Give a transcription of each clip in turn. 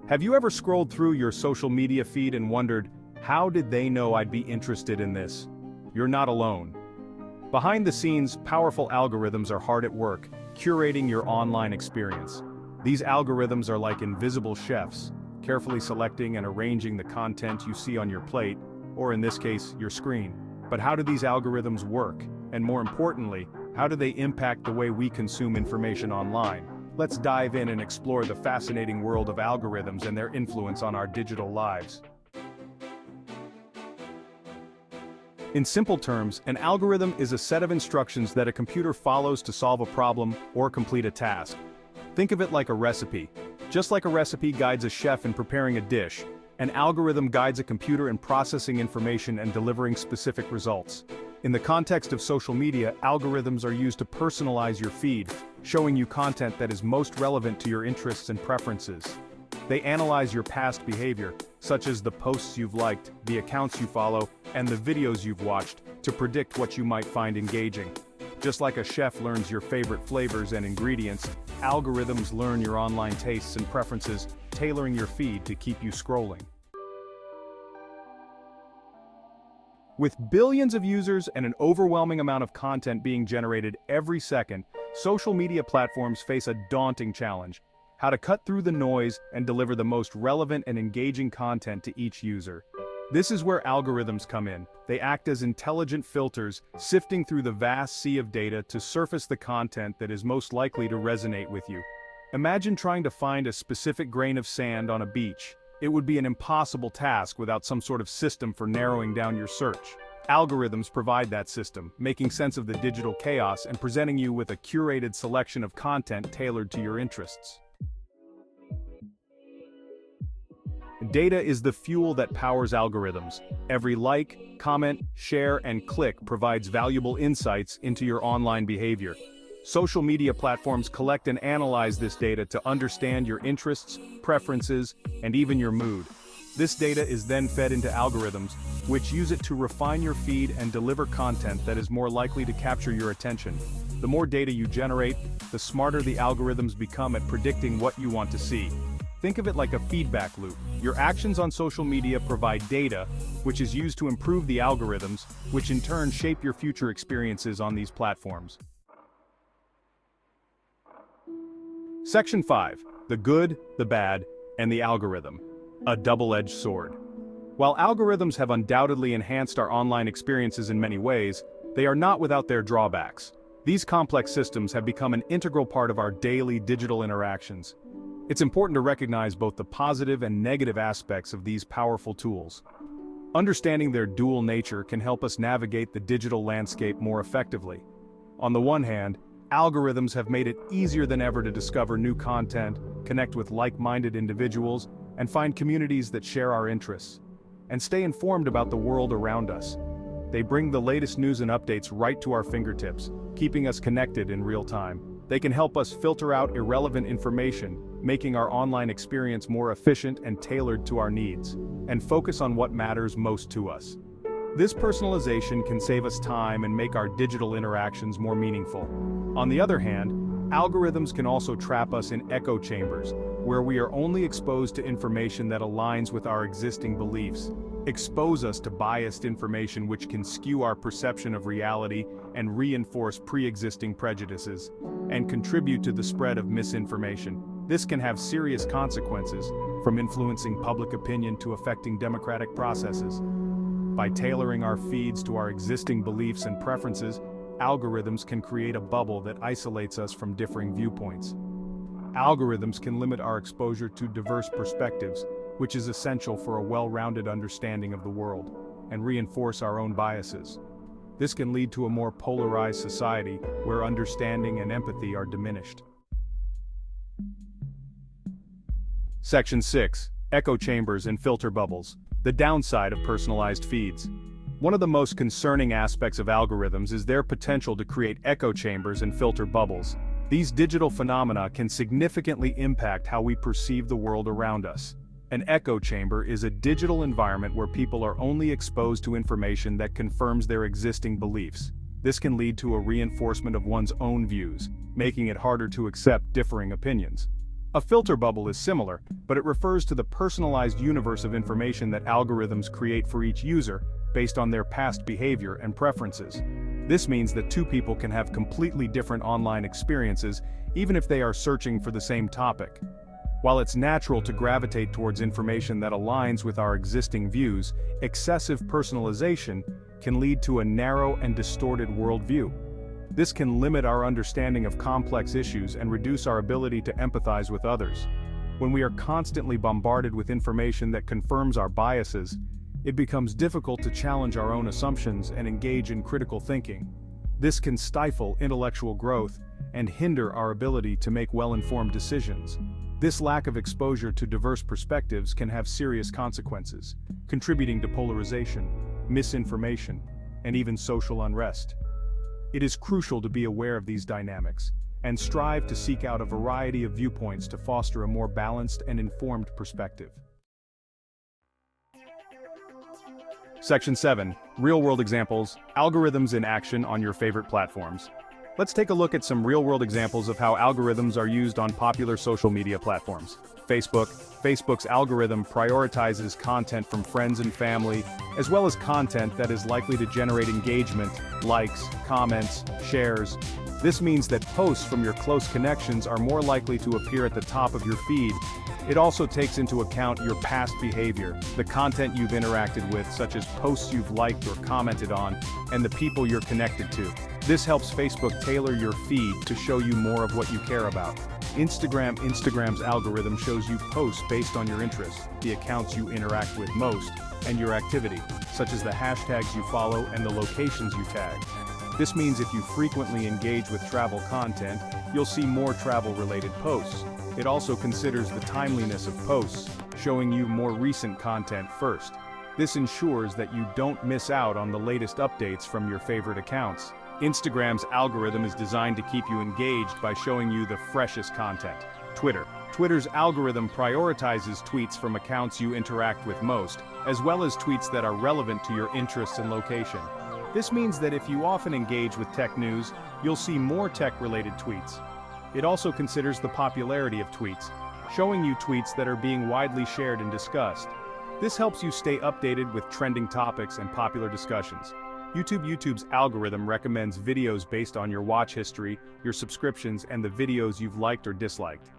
Have you ever scrolled through your social media feed and wondered, how did they know I'd be interested in this? You're not alone. Behind the scenes, powerful algorithms are hard at work, curating your online experience. These algorithms are like invisible chefs, carefully selecting and arranging the content you see on your plate, or in this case, your screen. But how do these algorithms work? And more importantly, how do they impact the way we consume information online? Let's dive in and explore the fascinating world of algorithms and their influence on our digital lives. In simple terms, an algorithm is a set of instructions that a computer follows to solve a problem or complete a task. Think of it like a recipe. Just like a recipe guides a chef in preparing a dish, an algorithm guides a computer in processing information and delivering specific results. In the context of social media, algorithms are used to personalize your feed, showing you content that is most relevant to your interests and preferences. They analyze your past behavior, such as the posts you've liked, the accounts you follow, and the videos you've watched, to predict what you might find engaging. Just like a chef learns your favorite flavors and ingredients, algorithms learn your online tastes and preferences, tailoring your feed to keep you scrolling. With billions of users and an overwhelming amount of content being generated every second, social media platforms face a daunting challenge: how to cut through the noise and deliver the most relevant and engaging content to each user. This is where algorithms come in. They act as intelligent filters, sifting through the vast sea of data to surface the content that is most likely to resonate with you. Imagine trying to find a specific grain of sand on a beach. It would be an impossible task without some sort of system for narrowing down your search. Algorithms provide that system, making sense of the digital chaos and presenting you with a curated selection of content tailored to your interests. Data is the fuel that powers algorithms. Every like, comment, share, and click provides valuable insights into your online behavior. Social media platforms collect and analyze this data to understand your interests, preferences, and even your mood. This data is then fed into algorithms, which use it to refine your feed and deliver content that is more likely to capture your attention. The more data you generate, the smarter the algorithms become at predicting what you want to see. Think of it like a feedback loop. Your actions on social media provide data, which is used to improve the algorithms, which in turn shape your future experiences on these platforms. Section 5. The good, the bad, and the algorithm. A double-edged sword. While algorithms have undoubtedly enhanced our online experiences in many ways, they are not without their drawbacks. These complex systems have become an integral part of our daily digital interactions. It's important to recognize both the positive and negative aspects of these powerful tools. Understanding their dual nature can help us navigate the digital landscape more effectively. On the one hand, algorithms have made it easier than ever to discover new content, connect with like-minded individuals, and find communities that share our interests, and stay informed about the world around us. They bring the latest news and updates right to our fingertips, keeping us connected in real time. They can help us filter out irrelevant information, making our online experience more efficient and tailored to our needs, and focus on what matters most to us. This personalization can save us time and make our digital interactions more meaningful. On the other hand, algorithms can also trap us in echo chambers, where we are only exposed to information that aligns with our existing beliefs, expose us to biased information which can skew our perception of reality and reinforce pre-existing prejudices, and contribute to the spread of misinformation. This can have serious consequences, from influencing public opinion to affecting democratic processes. By tailoring our feeds to our existing beliefs and preferences, algorithms can create a bubble that isolates us from differing viewpoints. Algorithms can limit our exposure to diverse perspectives, which is essential for a well-rounded understanding of the world, and reinforce our own biases. This can lead to a more polarized society, where understanding and empathy are diminished. Section 6. Echo chambers and filter bubbles. The downside of personalized feeds. One of the most concerning aspects of algorithms is their potential to create echo chambers and filter bubbles. These digital phenomena can significantly impact how we perceive the world around us. An echo chamber is a digital environment where people are only exposed to information that confirms their existing beliefs. This can lead to a reinforcement of one's own views, making it harder to accept differing opinions. A filter bubble is similar, but it refers to the personalized universe of information that algorithms create for each user, based on their past behavior and preferences. This means that two people can have completely different online experiences, even if they are searching for the same topic. While it's natural to gravitate towards information that aligns with our existing views, excessive personalization can lead to a narrow and distorted worldview. This can limit our understanding of complex issues and reduce our ability to empathize with others. When we are constantly bombarded with information that confirms our biases, it becomes difficult to challenge our own assumptions and engage in critical thinking. This can stifle intellectual growth and hinder our ability to make well-informed decisions. This lack of exposure to diverse perspectives can have serious consequences, contributing to polarization, misinformation, and even social unrest. It is crucial to be aware of these dynamics and strive to seek out a variety of viewpoints to foster a more balanced and informed perspective. Section 7. Real-world examples, algorithms in action on your favorite platforms. Let's take a look at some real-world examples of how algorithms are used on popular social media platforms. Facebook. Facebook's algorithm prioritizes content from friends and family, as well as content that is likely to generate engagement, likes, comments, shares. This means that posts from your close connections are more likely to appear at the top of your feed. It also takes into account your past behavior, the content you've interacted with, such as posts you've liked or commented on, and the people you're connected to. This helps Facebook tailor your feed to show you more of what you care about. Instagram's algorithm shows you posts based on your interests, the accounts you interact with most, and your activity, such as the hashtags you follow and the locations you tag. This means if you frequently engage with travel content, you'll see more travel-related posts. It also considers the timeliness of posts, showing you more recent content first. This ensures that you don't miss out on the latest updates from your favorite accounts. Instagram's algorithm is designed to keep you engaged by showing you the freshest content. Twitter's algorithm prioritizes tweets from accounts you interact with most, as well as tweets that are relevant to your interests and location. This means that if you often engage with tech news, you'll see more tech-related tweets. It also considers the popularity of tweets, showing you tweets that are being widely shared and discussed. This helps you stay updated with trending topics and popular discussions. YouTube's algorithm recommends videos based on your watch history, your subscriptions, and the videos you've liked or disliked.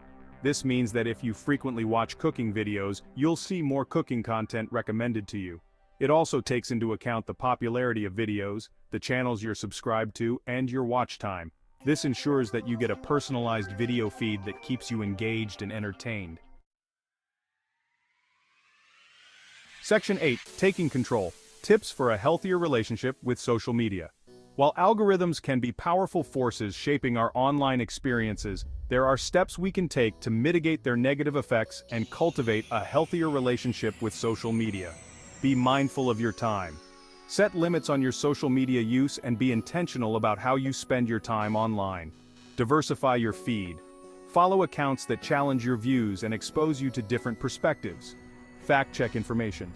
This means that if you frequently watch cooking videos, you'll see more cooking content recommended to you. It also takes into account the popularity of videos, the channels you're subscribed to, and your watch time. This ensures that you get a personalized video feed that keeps you engaged and entertained. Section 8. Taking control. Tips for a healthier relationship with social media. While algorithms can be powerful forces shaping our online experiences, there are steps we can take to mitigate their negative effects and cultivate a healthier relationship with social media. Be mindful of your time. Set limits on your social media use and be intentional about how you spend your time online. Diversify your feed. Follow accounts that challenge your views and expose you to different perspectives. Fact-check information.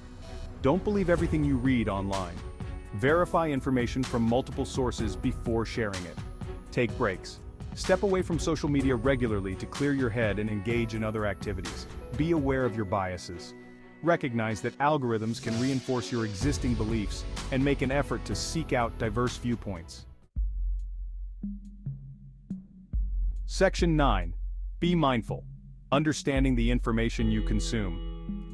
Don't believe everything you read online. Verify information from multiple sources before sharing it. Take breaks. Step away from social media regularly to clear your head and engage in other activities. Be aware of your biases. Recognize that algorithms can reinforce your existing beliefs and make an effort to seek out diverse viewpoints. Section 9. Be mindful. Understanding the information you consume.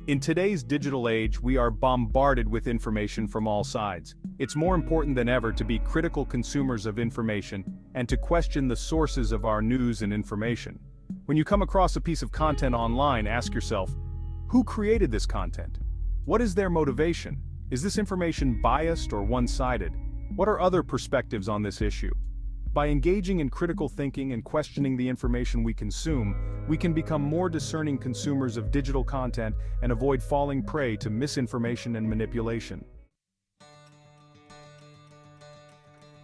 In today's digital age, we are bombarded with information from all sides. It's more important than ever to be critical consumers of information and to question the sources of our news and information. When you come across a piece of content online, ask yourself, who created this content? What is their motivation? Is this information biased or one-sided? What are other perspectives on this issue? By engaging in critical thinking and questioning the information we consume, we can become more discerning consumers of digital content and avoid falling prey to misinformation and manipulation.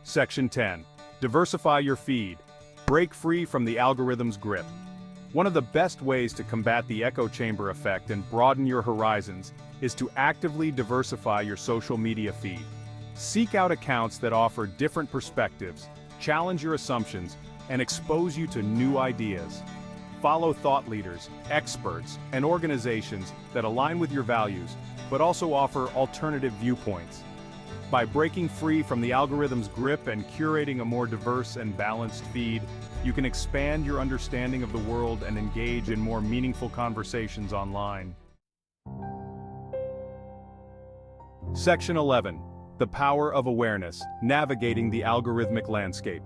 Section 10. Diversify your feed. Break free from the algorithm's grip. One of the best ways to combat the echo chamber effect and broaden your horizons is to actively diversify your social media feed. Seek out accounts that offer different perspectives, challenge your assumptions, and expose you to new ideas. Follow thought leaders, experts, and organizations that align with your values, but also offer alternative viewpoints. By breaking free from the algorithm's grip and curating a more diverse and balanced feed, you can expand your understanding of the world and engage in more meaningful conversations online. Section 11. The power of awareness, navigating the algorithmic landscape.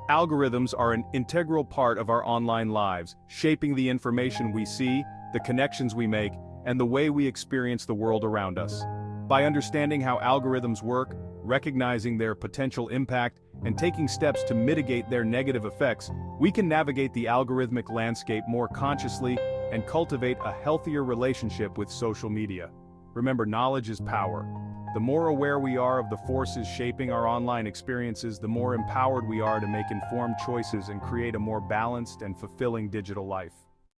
Algorithms are an integral part of our online lives, shaping the information we see, the connections we make, and the way we experience the world around us. By understanding how algorithms work, recognizing their potential impact, and taking steps to mitigate their negative effects, we can navigate the algorithmic landscape more consciously and cultivate a healthier relationship with social media. Remember, knowledge is power. The more aware we are of the forces shaping our online experiences, the more empowered we are to make informed choices and create a more balanced and fulfilling digital life.